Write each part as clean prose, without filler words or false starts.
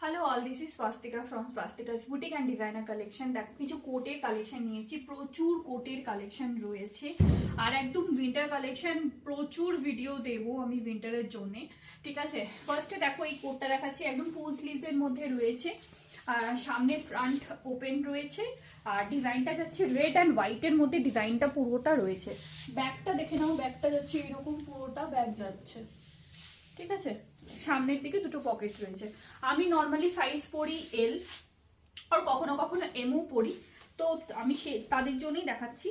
Hello all, this is Swastika from Swastika's boutique and designer collection. দেখো কিছু কোটের কালেকশন নিয়েছি, প্রচুর কোটের কালেকশন রয়েছে আর একদম উইন্টার কালেকশন। প্রচুর ভিডিও দেবো আমি উইন্টারের জন্যে, ঠিক আছে। ফার্স্টে দেখো এই কোটটা দেখাচ্ছি, একদম ফুল স্লিভসের মধ্যে রয়েছে, আর সামনে ফ্রন্ট ওপেন রয়েছে আর ডিজাইনটা যাচ্ছে রেড অ্যান্ড হোয়াইটের মধ্যে, ডিজাইনটা পুরোটা রয়েছে। ব্যাগটা দেখে নাও, ব্যাগটা যাচ্ছে এরকম, পুরোটা ব্যাগ যাচ্ছে, ঠিক আছে। সামনের দিকে দুটো পকেট রয়েছে। আমি নর্মালি সাইজ পরি এল, আর কখনো কখনো এমও পরি, তো আমি তাদের জন্যই দেখাচ্ছি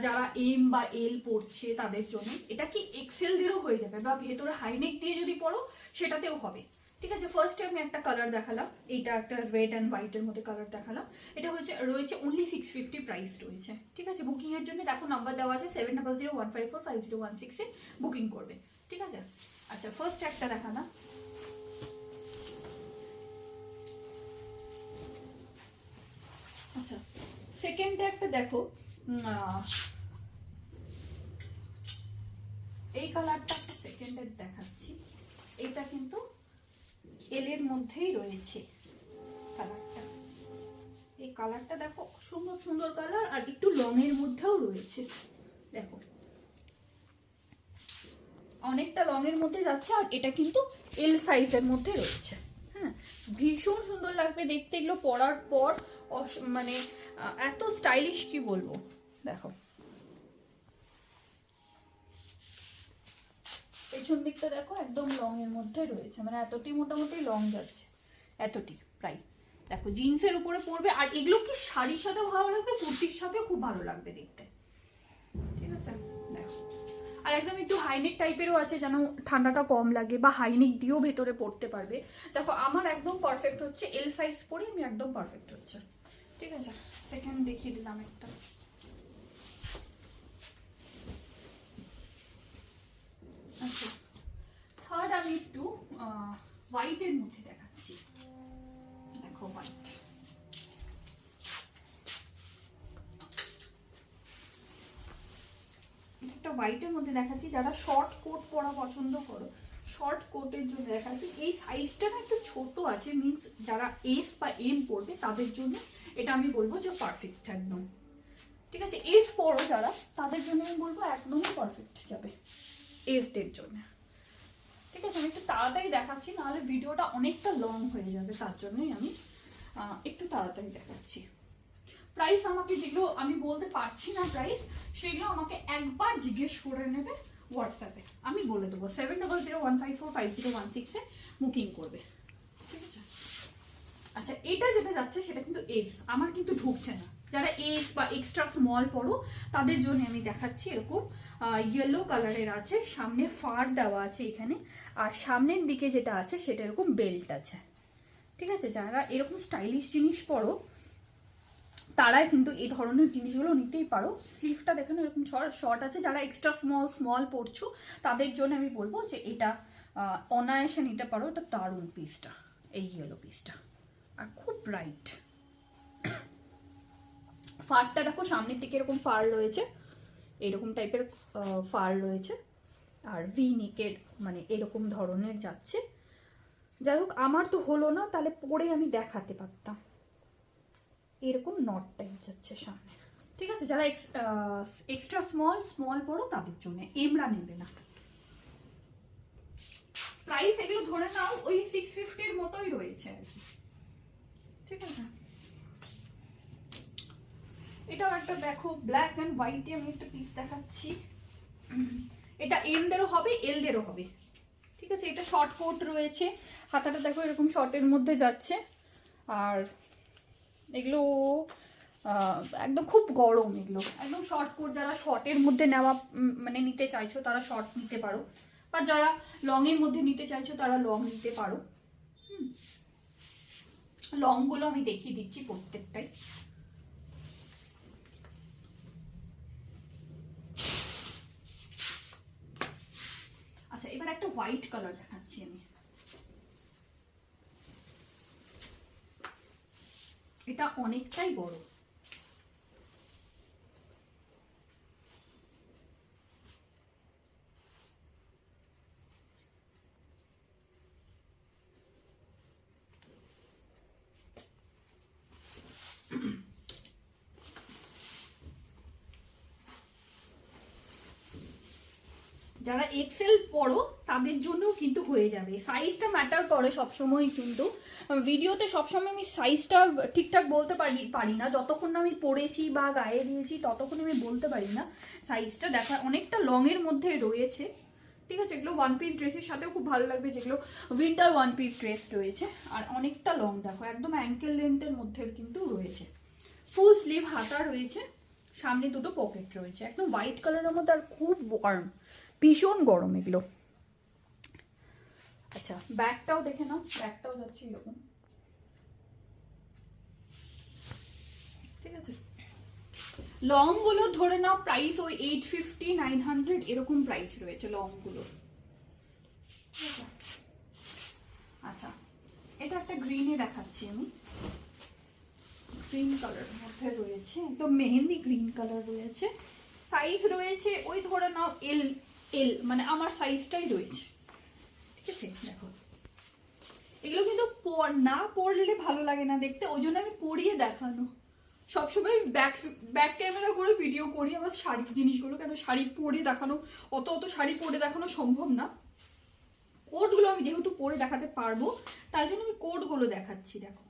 যারা এম বা এল পড়ছে তাদের জন্য। এটা কি এক্সেল দিয়েও হয়ে যাবে, বা ভেতরে হাইনেক দিয়ে যদি পড়ো সেটাতেও হবে, ঠিক আছে। ফার্স্টে আমি একটা কালার দেখালাম, এইটা একটা রেড অ্যান্ড হোয়াইটের মধ্যে কালার দেখালাম। এটা রয়েছে অনলি 650 প্রাইস রয়েছে, ঠিক আছে। বুকিংয়ের জন্য দেখো নাম্বার দেওয়া আছে 7001545016 বুকিং করবে, ঠিক আছে। আচ্ছা, ফার্স্ট একটা দেখালাম। আচ্ছা, সেকেন্ডে একটা দেখো, এই কালারটা একটা সেকেন্ডের দেখাচ্ছি। এটা কিন্তু এল এর মধ্যেই রয়েছে কালারটা। এই কালারটা দেখো, সুন্দর সুন্দর কালার, আর একটু লং এর মধ্যেও রয়েছে, দেখো অনেকটা লং এর মধ্যে যাচ্ছে, আর এটা কিন্তু এল সাইজের মধ্যে রয়েছে। হ্যাঁ, ভীষণ সুন্দর লাগবে দেখতে এগুলো পরার পর, মানে এত স্টাইলিশ কি বলবো। দেখো পেছন দিকটা দেখো, একদম লং এর মধ্যে রয়েছে, মানে এতটি মোটামুটি লং যাচ্ছে, এতটি প্রায়। দেখো জিন্সের উপরে পরবে, আর এগুলো কি শাড়ির সাথে ভালো লাগবে, কুর্তির সাথে খুব ভালো লাগবে দেখতে, ঠিক আছে। দেখো, আর একদম একটু হাইনেক টাইপেরও আছে, যেন ঠান্ডাটা কম লাগে, বা হাইনেক দিয়েও ভেতরে পড়তে পারবে। দেখো আমার একদম পারফেক্ট হচ্ছে, এল সাইজ পরে আমি একদম পারফেক্ট হচ্ছে, ঠিক আছে। সেকেন্ড দেখিয়ে দিলাম একটা। আচ্ছা, থার্ড আমি একটু হোয়াইটের মধ্যে দেখাচ্ছি। দেখো হোয়াইট, এটা একটা হোয়াইটের মধ্যে দেখাচ্ছি। যারা শর্ট কোট পরা পছন্দ করো, শর্ট কোটের জন্য দেখাচ্ছি। এই সাইজটা না একটু ছোট আছে, মিন্স যারা এস বা এম পরবে তাদের জন্য এটা আমি বলবো যে পারফেক্ট একদম, ঠিক আছে। এস পরো যারা, তাদের জন্য আমি বলবো একদমই পারফেক্ট যাবে এসদের জন্য, ঠিক আছে। আমি একটু তাড়াতাড়ি দেখাচ্ছি, নাহলে ভিডিওটা অনেকটা লং হয়ে যাবে, তার জন্যই আমি একটু তাড়াতাড়ি দেখাচ্ছি। প্রাইস আমাকে যেগুলো আমি বলতে পারছি না প্রাইস, সেগুলো আমাকে একবার জিজ্ঞেস করে নেবে হোয়াটসঅ্যাপে, আমি বলে দেবো। 7001545016 বুকিং করবে, ঠিক আছে। আচ্ছা, এটা যেটা যাচ্ছে সেটা কিন্তু এস, আমার কিন্তু ঢুকছে না। যারা এস বা এক্সট্রা স্মল পড়ো তাদের জন্য আমি দেখাচ্ছি। এরকম ইয়েলো কালারের আছে, সামনে ফার দেওয়া আছে এখানে, আর সামনের দিকে যেটা আছে সেটা এরকম বেল্ট আছে, ঠিক আছে। যারা এরকম স্টাইলিশ জিনিস পরো তারাই কিন্তু এই ধরনের জিনিসগুলো নিতেই পারো। স্লিভটা দেখেন এরকম শর্ট আছে। যারা এক্সট্রা স্মল পরছো তাদের জন্য আমি বলবো যে এটা অনায়াসে নিতে পারো। এটা দারুণ পিসটা, এই ইয়েলো পিসটা, আর খুব ব্রাইট। ফারটা দেখো, সামনের দিকে এরকম ফার রয়েছে, এরকম টাইপের ফার রয়েছে, আর ভি নেকের মানে এরকম ধরনের যাচ্ছে। যাই হোক, আমার তো হলো না, তাহলে পরে আমি দেখাতে পারতাম। এরকম নট টাইপ যাচ্ছে সামনে, ঠিক আছে। যারা এক্সট্রা স্মল পড়ো তাদের জন্য, এমরা নেবে না। প্রাইস এগুলো ধরে নাও ওই 650 মতোই রয়েছে আর কি, ঠিক আছে। এটাও একটা দেখো, ব্ল্যাক অ্যান্ড হোয়াইটে আমি একটা পিস দেখাচ্ছি। এটা এম দেরও হবে, এল দেরও হবে, ঠিক আছে। এটা শর্ট কোট রয়েছে, হাতাটা দেখো এরকম শর্টের মধ্যে যাচ্ছে, আর এগুলো একদম খুব গরম। এগুলো একদম শর্ট কোট, যারা শর্টের মধ্যে নেওয়া মানে নিতে চাইছো তারা শর্ট নিতে পারো, বা যারা লং এর মধ্যে নিতে চাইছো তারা লং নিতে পারো। লং গুলো আমি দেখিয়ে দিচ্ছি প্রত্যেকটাই। আচ্ছা, এবার একটা হোয়াইট কালার দেখাচ্ছি আমি। এটা অনেকটাই বড়, যারা এক্সেল পড়ো তাদের জন্যও কিন্তু হয়ে যাবে। সাইজটা ম্যাটার করে সবসময়, কিন্তু ভিডিওতে সবসময় আমি সাইজটা ঠিকঠাক বলতে পারি না, যতক্ষণ না আমি পরেছি বা গায়ে দিয়েছি ততক্ষণ আমি বলতে পারি না সাইজটা। দেখা অনেকটা লংয়ের মধ্যে রয়েছে, ঠিক আছে। এগুলো ওয়ান পিস ড্রেসের সাথেও খুব ভালো লাগবে, যেগুলো উইন্টার ওয়ান পিস ড্রেস রয়েছে। আর অনেকটা লং, দেখো একদম অ্যাঙ্কেল লেন্থের মধ্যে কিন্তু রয়েছে। ফুল স্লিভ হাতা রয়েছে, সামনে দুটো পকেট রয়েছে, একদম হোয়াইট কালারের মধ্যে, আর খুব ওয়ার্ম, ভীষণ গরম এগুলো। আচ্ছা ব্যাগটাও দেখে নাও, ব্যাগটাও যাচ্ছে এরকম, ঠিক আছে। লংগুলো ধরে নাও প্রাইস ওই 850 900 এরকম প্রাইস রয়েছে লংগুলোর। আচ্ছা এটা একটা গ্রিনে দেখাচ্ছি আমি, গ্রিন কালারের মধ্যে রয়েছে, একদম মেহেন্দি গ্রিন কালার রয়েছে। সাইজ রয়েছে ওই ধরে নাও এল এল, মানে আমার সাইজটাই রয়েছে, ঠিক আছে। দেখো এগুলো কিন্তু না পরলে ভালো লাগে না দেখতে, ওই জন্য আমি পরিয়ে দেখানো। সবসময় ব্যাক ক্যামেরা করে ভিডিও করি আমার শাড়ির জিনিসগুলো, কেন শাড়ি পরে দেখানো, অত শাড়ি পরে দেখানো সম্ভব না। কোডগুলো আমি যেহেতু পরে দেখাতে পারবো তাই জন্য আমি কোডগুলো দেখাচ্ছি। দেখো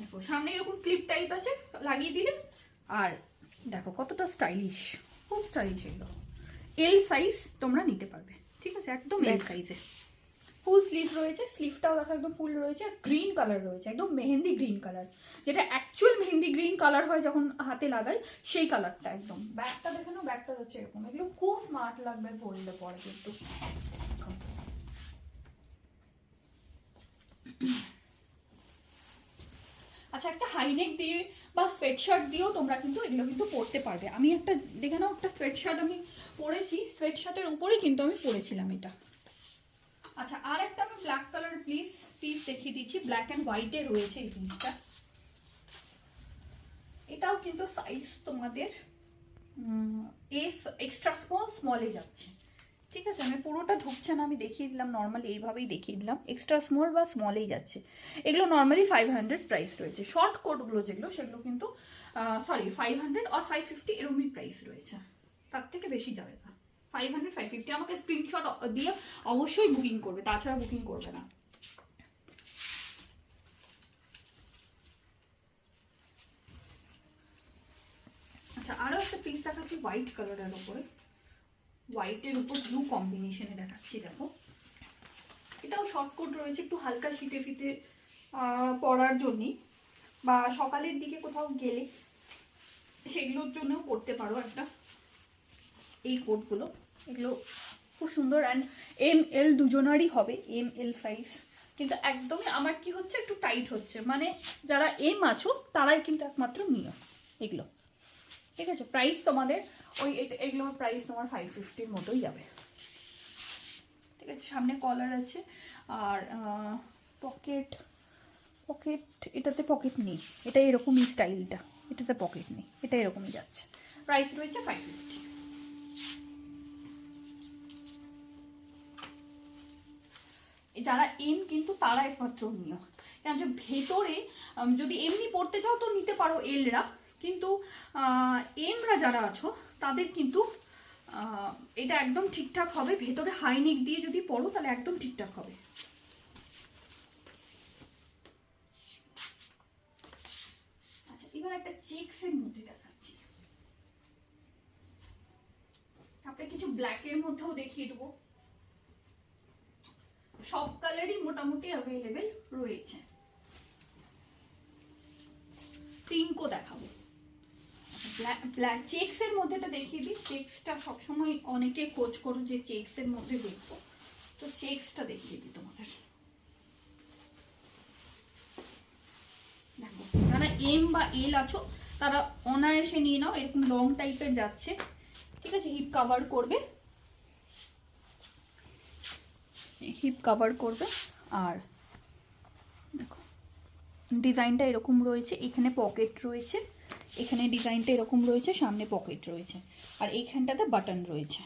দেখো সামনে এরকম ক্লিপ টাইপ আছে, লাগিয়ে দিলে, আর দেখো কতটা স্টাইলিশ, খুব স্টাইলিশ এগুলো। এল সাইজ তোমরা নিতে পারবে, ঠিক আছে, একদম এল সাইজে। ফুল স্লিভ রয়েছে, স্লিভটাও দেখো একদম ফুল রয়েছে, গ্রিন কালার রয়েছে, একদম মেহেন্দি গ্রিন কালার, যেটা অ্যাকচুয়াল মেহেন্দি গ্রিন কালার হয় যখন হাতে লাগাই সেই কালারটা একদম। ব্যাগটা দেখে নাও, ব্যাগটা হচ্ছে এরকম, এগুলো খুব স্মার্ট লাগবে পরলে পরে কিন্তু। আচ্ছা একটা হাইনেক দিয়ে বা সোয়েটশার্ট দিয়েও তোমরা কিন্তু এগুলো কিন্তু পরতে পারবে। আমি একটা দেখে নাও, একটা সোয়েটশার্ট আমি পরেছি, সোয়েটশার্টের উপরেই কিন্তু আমি পরেছিলাম এটা। আচ্ছা আর একটা আমি ব্ল্যাক কালার পিস দেখিয়ে দিচ্ছি, ব্ল্যাক অ্যান্ড হোয়াইটে রয়েছে এই পিসটা। এটাও কিন্তু সাইজ তোমাদের এস এক্সট্রা স্মলে যাচ্ছে, ঠিক আছে। আমি পুরোটা ঢুকছে না, আমি দেখিয়ে দিলাম নর্মালি, এইভাবেই দেখিয়ে দিলাম, এক্সট্রা স্মল বা স্মলেই যাচ্ছে। এগুলো নর্মালি 500 প্রাইস রয়েছে। শর্ট কোটগুলো যেগুলো সেগুলো কিন্তু 500 আর 550 এরকমই প্রাইস রয়েছে, তার থেকে বেশি যাবে না। 500 550 আমাকে স্ক্রিনশট দিয়ে অবশ্যই বুকিং করবে, তাছাড়া বুকিং করবে না। আচ্ছা আরও একটা পিস দেখাচ্ছি হোয়াইট কালারের উপরে, হোয়াইটের উপর ব্লু কম্বিনেশনে দেখাচ্ছি। দেখো এটাও শর্টকট রয়েছে, একটু হালকা শীতে ফিতে পরার জন্যই, বা সকালের দিকে কোথাও গেলে সেগুলোর জন্যও পরতে পারো একটা এই কোটগুলো। এগুলো খুব সুন্দর, অ্যান্ড এম এল দুজনারই হবে, এম এল সাইজ। কিন্তু একদমই আমার কি হচ্ছে, একটু টাইট হচ্ছে, মানে যারা এম আছো তারাই কিন্তু একমাত্র নিও এগুলো, ঠিক আছে। প্রাইস তোমাদের ওই এগুলোর প্রাইস তোমার 550-র মতোই যাবে, ঠিক আছে। সামনে কলার আছে, আর পকেট এটাতে পকেট নেই, এটা এরকমই স্টাইলটা, এটাতে পকেট নেই, এটা এরকমই যাচ্ছে। প্রাইস রয়েছে 550। যারা এম কিন্তু তারা একমাত্র নিও, কেন যে ভেতরে যদি এমনি পড়তে চাও তো নিতে পারো এলরা, কিন্তু এমরা যারা আছো তাদের কিন্তু এটা একদম ঠিকঠাক হবে। ভেতরে হাইনেক দিয়ে যদি পড়ো তাহলে একদম ঠিকঠাক হবে। আচ্ছা এবার একটা চেকসের মধ্যে দেখাচ্ছি, তারপরে কিছু ব্ল্যাকের মধ্যেও দেখিয়ে দেবো। সব কালারই মোটামুটি অ্যাভেলেবেল রয়েছে। পিঙ্কও দেখাবো, ব্ল্যাক চেক্সের মধ্যে এটা দেখিয়ে দিই। চেক্সটা সবসময় অনেকে খোঁজ করো যে চেক্সের মধ্যে দেখবো, তো চেক্সটা দেখিয়ে দিই তোমাদের। দেখো যারা এম বা এল আছো তারা অনায়াসে নিয়ে নাও, এরকম লং টাইপের যাচ্ছে, ঠিক আছে। হিপ কাভার করবে, আর দেখো ডিজাইনটা এরকম রয়েছে, এখানে পকেট রয়েছে, এখানে ডিজাইনটা এরকম রয়েছে, সামনে পকেট রয়েছে, আর এইখানটাতে বাটন রয়েছে।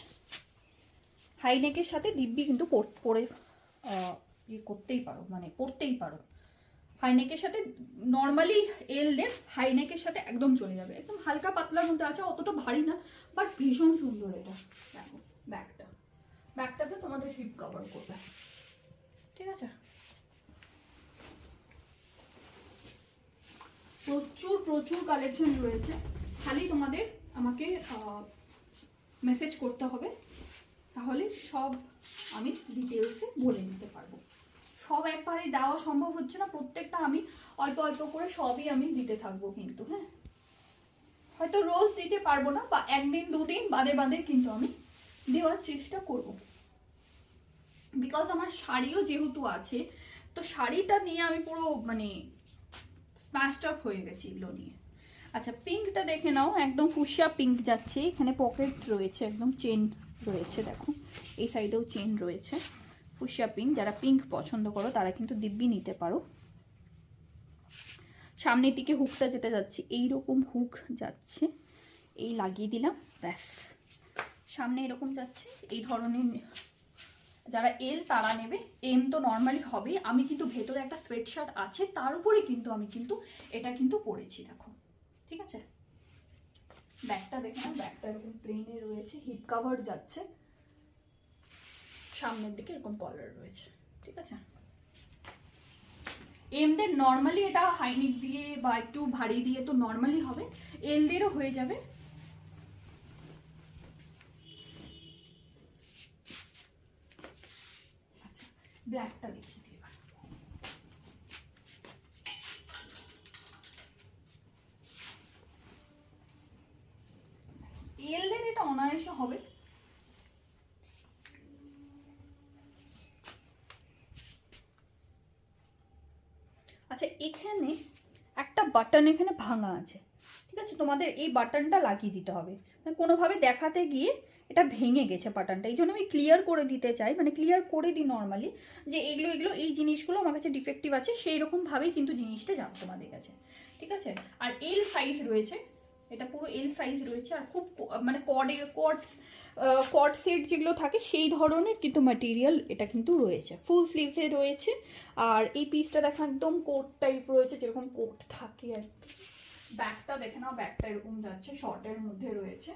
হাইনেকের সাথে দিব্যি কিন্তু পরে ইয়ে করতেই পারো, মানে পরতেই পারো, হাইনেকের সাথে নর্মালি এলদের হাইনেকের সাথে একদম চলে যাবে, একদম হালকা পাতলার মধ্যে আছে, অতটা ভারী না, বাট ভীষণ সুন্দর এটা। দেখো ব্যাকটাতে তোমাদের হিপ কভার করবে, ঠিক আছে। প্রচুর কালেকশন রয়েছে, খালি তোমাদের আমাকে মেসেজ করতে হবে, তাহলে সব আমি ডিটেলসে বলে নিতে পারবো। সব একবারে দেওয়া সম্ভব হচ্ছে না, প্রত্যেকটা আমি অল্প অল্প করে সবই আমি দিতে থাকবো কিন্তু, হ্যাঁ। হয়তো রোজ দিতে পারবো না, বা একদিন দুদিন বাদে বাদে কিন্তু আমি দেওয়ার চেষ্টা করব, বিকজ আমার শাড়িও যেহেতু আছে, তো শাড়িটা নিয়ে আমি পুরো মানে স্ম্যাশড আপ হয়ে গেছি এগুলো নিয়ে। আচ্ছা, পিঙ্কটা দেখে নাও, একদম ফুসিয়া পিঙ্ক যাচ্ছে, এখানে পকেট রয়েছে, একদম চেন রয়েছে, দেখো এই সাইডেও চেন রয়েছে, ফুসিয়া পিঙ্ক। যারা পিঙ্ক পছন্দ করো তারা কিন্তু দিব্যি নিতে পারো। সামনের দিকে হুকটা যেটা যাচ্ছে, এইরকম হুক যাচ্ছে, এই লাগিয়ে দিলাম, ব্যাস সামনে এরকম যাচ্ছে। এই ধরনের যারা এল তারা নেবে, এম তো নর্মালি হবে। আমি কিন্তু ভেতরে একটা সোয়েট শার্ট আছে, তার উপরে কিন্তু আমি কিন্তু এটা কিন্তু পরেছি, দেখো, ঠিক আছে। ব্যাগটা দেখে নাও, ব্যাগটা এরকম প্লেনে রয়েছে, হিপ কাভার যাচ্ছে, সামনের দিকে এরকম কলার রয়েছে, ঠিক আছে। এমদের নর্মালি এটা হাইনেক দিয়ে বা একটু ভারী দিয়ে তো নর্মালি হবে, এলদেরও হয়ে যাবে। আচ্ছা, ব্ল্যাকটা দেখিয়ে দিই এবার। এলদের এটা অনায়াসে হবে। আচ্ছা, এখানে একটা বাটন এখানে ভাঙা আছে, ঠিক আছে, তোমাদের এই বাটনটা লাগিয়ে দিতে হবে। মানে কোনোভাবে দেখাতে গিয়ে এটা ভেঙে গেছে বাটনটা, এই জন্য আমি ক্লিয়ার করে দিতে চাই, মানে ক্লিয়ার করে দিই নর্মালি, যে এগুলো এই জিনিসগুলো আমার কাছে ডিফেক্টিভ আছে, সেই রকমভাবেই কিন্তু জিনিসটা যাবে তোমাদের কাছে, ঠিক আছে। আর এল সাইজ রয়েছে, এটা পুরো এল সাইজ রয়েছে, আর খুব মানে কর্ড সেট যেগুলো থাকে সেই ধরনের কিন্তু ম্যাটেরিয়াল এটা কিন্তু রয়েছে, ফুল স্লিভসে রয়েছে। আর এই পিসটা দেখো একদম কোট টাইপ রয়েছে, যেরকম কোট থাকে আর কি। ব্যাগটা দেখে নাও, ব্যাগটা এরকম যাচ্ছে, শর্টের মধ্যে রয়েছে।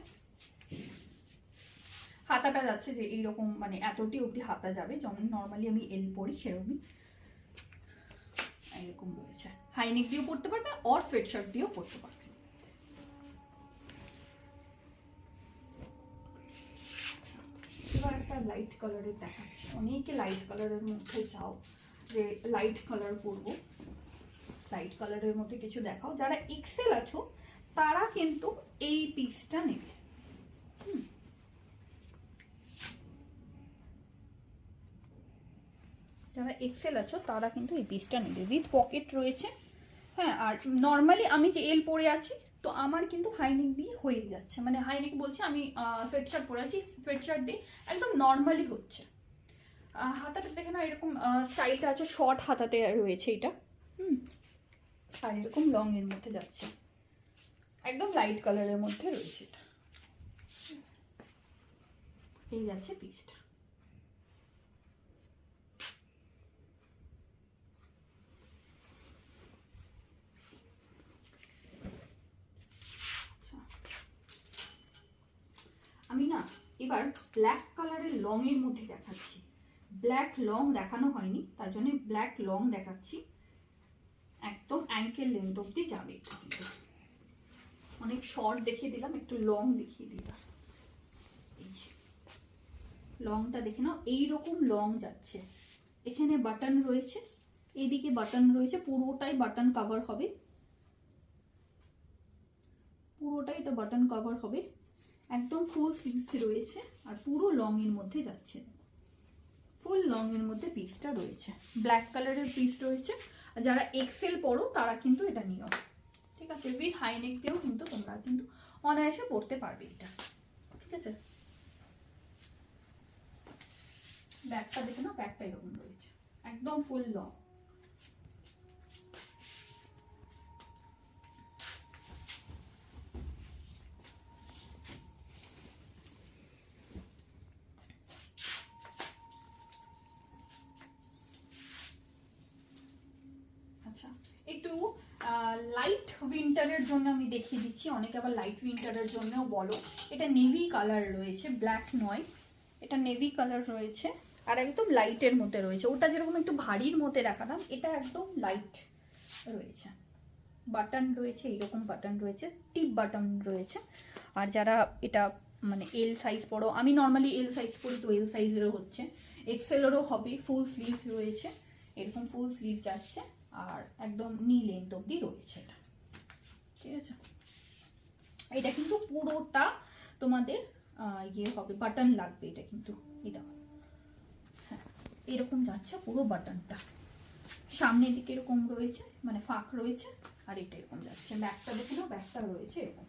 হাতাটা যাচ্ছে যে এইরকম, মানে এতটি অবধি হাতা যাবে, যেমন নর্মালি আমি এল পরি সেরকমই এরকম রয়েছে। হাইনেক দিয়েও পরতে পারবে, অর সোয়েট শার্ট দিয়েও পরতে পারবে। এবার একটা লাইট কালারের দেখাচ্ছি, অনেকে লাইট কালারের মধ্যে চাও যে লাইট কালার পরবো, লাইট কালারের মধ্যে কিছু দেখাও। যারা এক্সেল আছো তারা কিন্তু এই পিসটা নেবে, যারা এক্সেল আছো তারা কিন্তু এই পিসটা নেবে, উইথ পকেট রয়েছে, হ্যাঁ। আর নর্মালি আমি যে এল পরে আছি, তো আমার কিন্তু হাইনেক দিয়ে হয়ে যাচ্ছে, মানে হাইনেক বলছি আমি সোয়েট শার্ট পরে আছি, সোয়েট শার্ট দিয়ে একদম নর্মালি হচ্ছে। হাতাটা দেখে না এরকম স্টাইলটা আছে, শর্ট হাতাতে রয়েছে এটা, আর এরকম লং এর মধ্যে যাচ্ছে, একদম লাইট কালারের মধ্যে রয়েছে এটা, এই যাচ্ছে পিসটা। আমি না এবার ব্ল্যাক কালারের লং এর মধ্যে দেখাচ্ছি, ব্ল্যাক লং দেখানো হয়নি, তার জন্য ব্ল্যাক লং দেখাচ্ছি, একদম অ্যাঙ্কেল লেন্থ অব্দি যাবে এটা, কিন্তু অনেক শর্ট দেখিয়ে দিলাম, একটু লং দেখিয়ে দিলাম। এই যে লংটা দেখে নাও, এইরকম লং যাচ্ছে, এখানে বাটন রয়েছে, এইদিকে বাটন রয়েছে, পুরোটাই বাটন কভার হবে, পুরোটাই এটা বাটন কভার হবে, একদম ফুল স্লিভস রয়েছে, আর পুরো লং এর মধ্যে যাচ্ছে, ফুল লং এর মধ্যে পিসটা রয়েছে, ব্ল্যাক কালারের পিস রয়েছে। আর যারা এক্সেল পরো তারা কিন্তু এটা নিও, ঠিক আছে। উইথ হাইনেক দিয়েও কিন্তু তোমরা কিন্তু অনায়াসে পরতে পারবে এটা, ঠিক আছে। ব্যাগটা দেখে না, ব্যাগটা এরকম রয়েছে, একদম ফুল লং। আচ্ছা, উইন্টারের জন্য আমি দেখিয়ে দিচ্ছি, অনেকে আবার লাইট উইন্টারের জন্যও বলো। এটা নেভি কালার রয়েছে, ব্ল্যাক নয়, এটা নেভি কালার রয়েছে আর একদম লাইটের মধ্যে রয়েছে। ওটা যেরকম একটু ভারীর মধ্যে দেখালাম, এটা একদম লাইট রয়েছে। বাটন রয়েছে, এইরকম বাটন রয়েছে, টিপ বাটন রয়েছে। আর যারা এটা মানে এল সাইজ পরো, আমি নর্মালি এল সাইজ পরি, তো এল সাইজেরও হচ্ছে, এক্সেলেরও হবে। ফুল স্লিভ রয়েছে, এরকম ফুল স্লিভ যাচ্ছে আর একদম নি লেন্থ অব্দি রয়েছে এটা, ঠিক আছে। এটা কিন্তু পুরোটা তোমাদের ইয়ে হবে, বাটন লাগবে এটা কিন্তু, এটা হ্যাঁ এরকম যাচ্ছে পুরো বাটনটা, সামনের দিকে এরকম রয়েছে মানে ফাঁক রয়েছে, আর এটা এরকম যাচ্ছে। ব্যাকটা দেখে নাও, ব্যাকটা রয়েছে এরকম।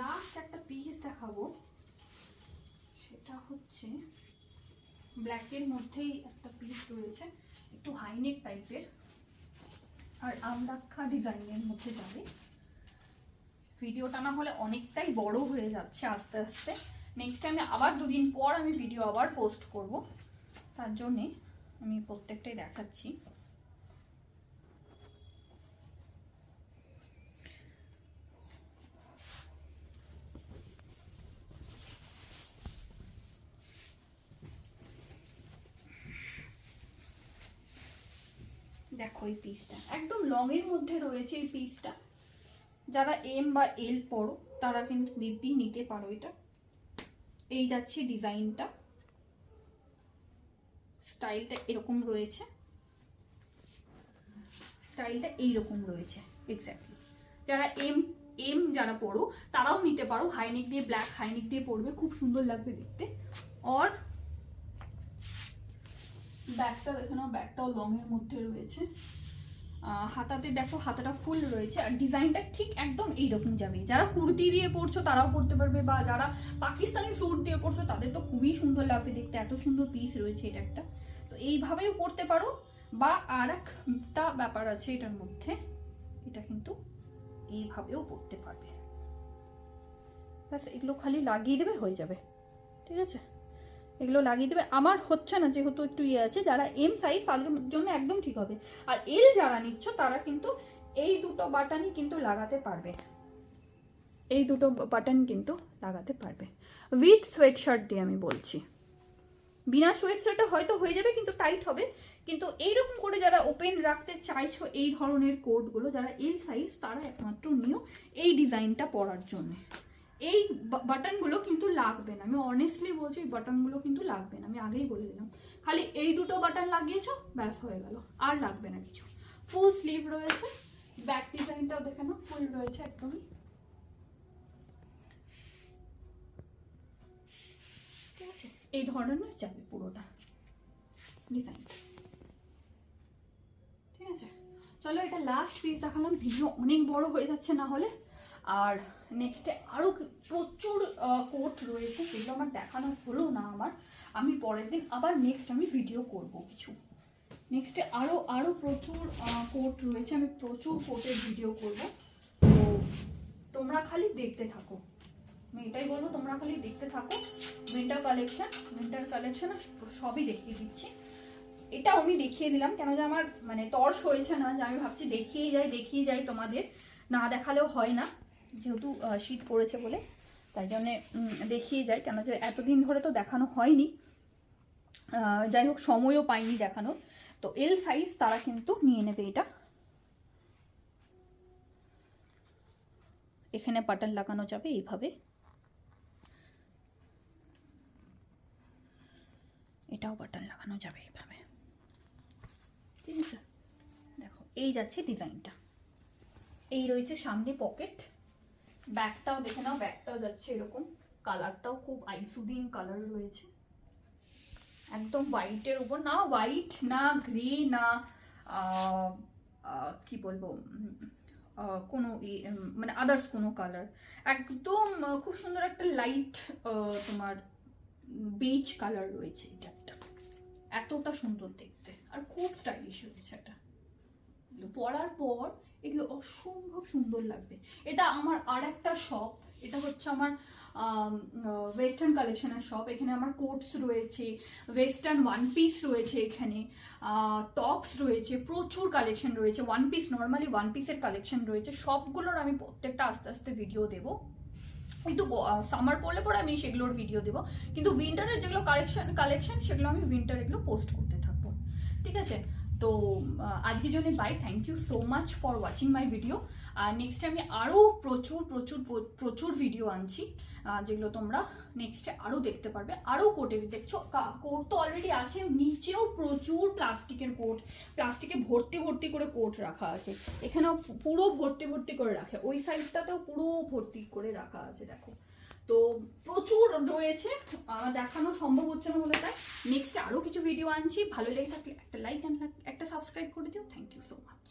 লাস্ট একটা পিস দেখাবো, সেটা হচ্ছে ব্ল্যাকের মধ্যেই একটা পিস রয়েছে, একটু হাইনেক টাইপের আর আমরাক্ষা ডিজাইনের মধ্যে যাবে। ভিডিওটা না হলে অনেকটাই বড় হয়ে যাচ্ছে আস্তে আস্তে। নেক্সট টাইমে আবার দুদিন পর আমি ভিডিও আবার পোস্ট করব, তার জন্যে আমি প্রত্যেকটাই দেখাচ্ছি। দেখো এই পিসটা একদম লং এর মধ্যে রয়েছে। এই পিসটা যারা এম বা এল পড়ো তারা কিন্তু দিব্যি নিতে পারো। এটা এই যাচ্ছে ডিজাইনটা, স্টাইলটা এরকম রয়েছে, স্টাইলটা এইরকম রয়েছে এক্স্যাক্টলি। যারা এম যারা পড়ো তারাও নিতে পারো, হাইনেক দিয়ে, ব্ল্যাক হাইনেক দিয়ে পড়বে, খুব সুন্দর লাগবে দেখতে। আর ব্যাগটা দেখে নাও, ব্যাগটাও লং এর মধ্যে রয়েছে। হাতাতে দেখো, হাতাটা ফুল রয়েছে আর ডিজাইনটা ঠিক একদম এইরকম যাবে। যারা কুর্তি দিয়ে পরছো তারাও পরতে পারবে, বা যারা পাকিস্তানি স্যুট দিয়ে পরছো তাদের তো খুবই সুন্দর লাগবে দেখতে, এত সুন্দর পিস রয়েছে এটা একটা। তো এইভাবেও পরতে পারো, বা আর একটা ব্যাপার আছে এটার মধ্যে, এটা কিন্তু এইভাবেও পরতে পারবে। ব্যাস এগুলো খালি লাগিয়ে দেবে, হয়ে যাবে, ঠিক আছে। এগুলো লাগিয়ে দেবে। আমার হচ্ছে না যেহেতু একটু ইয়ে আছে, যারা এম সাইজ তাদের জন্য একদম ঠিক হবে। আর এল যারা নিচ্ছ তারা কিন্তু এই দুটো বাটনই কিন্তু লাগাতে পারবে, এই দুটো বাটন কিন্তু লাগাতে পারবে উইথ সোয়েট শার্ট দিয়ে। আমি বলছি বিনা সোয়েট শার্টে হয়তো হয়ে যাবে, কিন্তু টাইট হবে। কিন্তু এইরকম করে যারা ওপেন রাখতে চাইছো এই ধরনের কোটগুলো, যারা এল সাইজ তারা একমাত্র নিও এই ডিজাইনটা পরার জন্য। এই বাটনগুলো কিন্তু লাগবে না, আমি অনেস্টলি বলছি, এই বাটনগুলো কিন্তু লাগবে না, আমি আগেই বলে দিলাম। খালি এই দুটো বাটন লাগিয়েছো, ব্যাস হয়ে গেল, আর লাগবে না কিছু। ফুল স্লিভ রয়েছে, ব্যাক ডিজাইনটাও দেখে নাও, ফুল রয়েছে একদমই, ঠিক আছে। এই ধরনের যাবে পুরোটা ডিজাইন, ঠিক আছে। চলো এটা লাস্ট পিস দেখালাম, ভিডিও অনেক বড় হয়ে যাচ্ছে না হলে। আর নেক্সটে আরও প্রচুর কোট রয়েছে, সেগুলো আমার দেখানো হলো না আমার, আমি পরের দিন আবার নেক্সট আমি ভিডিও করব কিছু। নেক্সটে আরও প্রচুর কোট রয়েছে, আমি প্রচুর কোটের ভিডিও করব। তো তোমরা খালি দেখতে থাকো, আমি এটাই বলবো, তোমরা খালি দেখতে থাকো। উইন্টার কালেকশন সবই দেখিয়ে দিচ্ছি। এটা আমি দেখিয়ে দিলাম কেন যে আমার মানে তর্স হয়েছে না, যে আমি ভাবছি দেখিয়ে যাই তোমাদের, না দেখালেও হয় না, যেহেতু শীত পড়েছে বলে, তাই জন্যে দেখিয়ে যাই, কেন যে এতদিন ধরে তো দেখানো হয়নি। যাই হোক, সময়ও পাইনি দেখানোর। তো এল সাইজ তারা কিন্তু নিয়ে নেবে এটা। এখানে বাটন লাগানো যাবে এইভাবে, এটাও বাটন লাগানো যাবে এইভাবে, ঠিক আছে। দেখো এই যাচ্ছে ডিজাইনটা, এই রয়েছে সামনে পকেট। ব্যাগটাও দেখে নাও, ব্যাগটাও যাচ্ছে এরকম, কালারটাও খুব আইসুদিন কালার রয়েছে, একদম হোয়াইটের উপর, না হোয়াইট না গ্রে না কি বলবো কোনো মানে আদার্স কোনো কালার, একদম খুব সুন্দর একটা লাইট তোমার বেজ কালার রয়েছে এটা একটা, এতটা সুন্দর দেখতে আর খুব স্টাইলিশ হয়েছে এটা। পরার পর এগুলো অসম্ভব সুন্দর লাগবে। এটা আমার আর একটা শপ, এটা হচ্ছে আমার ওয়েস্টার্ন কালেকশনের শপ। এখানে আমার কোটস রয়েছে, ওয়েস্টার্ন ওয়ান পিস রয়েছে, এখানে টপস রয়েছে, প্রচুর কালেকশন রয়েছে। ওয়ান পিস, নর্মালি ওয়ান পিসের কালেকশন রয়েছে, সবগুলোর আমি প্রত্যেকটা আস্তে আস্তে ভিডিও দেবো। কিন্তু সামার পড়লে পরে আমি সেগুলোর ভিডিও দেবো, কিন্তু উইন্টারের যেগুলো কালেকশন সেগুলো আমি উইন্টার এগুলো পোস্ট করতে থাকবো, ঠিক আছে? তো আজকের জন্য bye, thank you so much for watching my video. আর নেক্সটে আমি আরও প্রচুর প্রচুর প্রচুর ভিডিও আনছি, যেগুলো তোমরা নেক্সটে আরও দেখতে পারবে। আরও কোটের দেখছো, কোট তো অলরেডি আছে, নিচেও প্রচুর প্লাস্টিকের কোট, প্লাস্টিকে ভর্তি ভর্তি করে কোট রাখা আছে। এখানেও পুরো ভর্তি ভর্তি করে রাখে, ওই সাইডটাতেও পুরো ভর্তি করে রাখা আছে, দেখো। তো প্রচুর রয়েছে, আমার দেখানো সম্ভব হচ্ছে না বলে, তাই নেক্সটে আরও কিছু ভিডিও আনছি। ভালো লেগে থাকলে একটা লাইক অ্যান্ড একটা সাবস্ক্রাইব করে দিও। Thank you so much.